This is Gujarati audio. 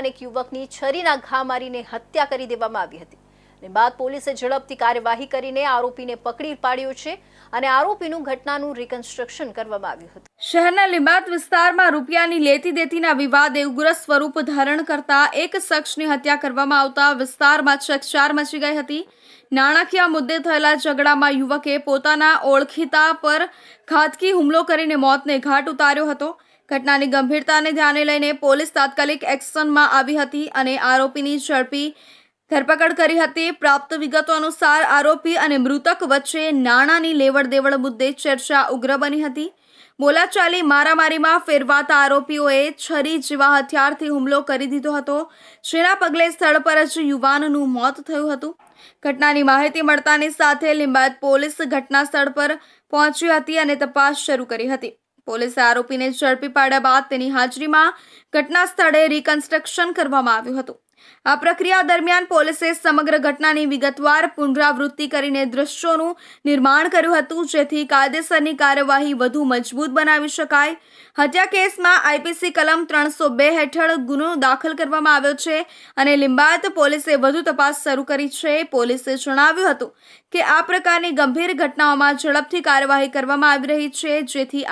એક યુવકની છરીના ઘા મારીને હત્યા કરી દેવામાં આવી હતી અને બાદ પોલીસે ઝડપથી કાર્યવાહી કરીને આરોપીને પકડી પાડ્યો છે અને આરોપીનું ઘટનાનું રિકન્સ્ટ્રક્શન કરવામાં આવ્યું હતું। શહેરના લીંબાત વિસ્તારમાં રૂપિયાની લેતી દેતીના વિવાદે ઉગ્ર સ્વરૂપ ધારણ કરતા એક શખ્સની હત્યા કરવામાં આવતા વિસ્તારમાં ચકચાર મચી ગઈ હતી। નાણાકીય મુદ્દે થયેલા ઝઘડામાં યુવકે પોતાના ઓળખીતા પર ઘાતકી હુમલો કરીને મોતને ઘાટ ઉતાર્યો હતો। ઘટનાની ગંભીરતાને ધ્યાને લઈને પોલીસ તાત્કાલિક એક્શનમાં આવી હતી અને આરોપીની ઝડપી ધરપકડ કરી હતી। પ્રાપ્ત વિગતો અનુસાર આરોપી અને મૃતક વચ્ચે નાણાંની લેવડ દેવડ મુદ્દે ચર્ચા ઉગ્ર બની હતી। બોલાચાલી મારામારીમાં ફેરવાતા આરોપીઓએ છરી જેવા હથિયારથી હુમલો કરી દીધો હતો, જેના પગલે સ્થળ પર જ યુવાનનું મોત થયું હતું। ઘટનાની માહિતી મળતાની સાથે લીંબાયત પોલીસ ઘટના સ્થળ પર પહોંચી હતી અને તપાસ શરૂ કરી હતી। પોલીસે આરોપીને ઝડપી પાડ્યા બાદ તેની હાજરીમાં ઘટના સ્થળે રિકન્સ્ટ્રક્શન કરવામાં આવ્યું હતું। આ પ્રક્રિયા દરમિયાન પોલીસે સમગ્ર ઘટનાની વિગતવાર પુનરાવૃત્તિ કરીને દૃશ્યોનું નિર્માણ કર્યું હતું, જેથી કાયદેસરની કાર્યવાહી વધુ મજબૂત બનાવી શકાય। હત્યા કેસમાં આઈપીસી કલમ 302 હેઠળ ગુનો દાખલ કરવામાં આવ્યો છે અને લીંબાયત પોલીસે વધુ તપાસ શરૂ કરી છે। પોલીસે જણાવ્યું હતું કે આ પ્રકારની ગંભીર ઘટનાઓમાં ઝડપથી કાર્યવાહી કરવામાં આવી રહી છે, જેથી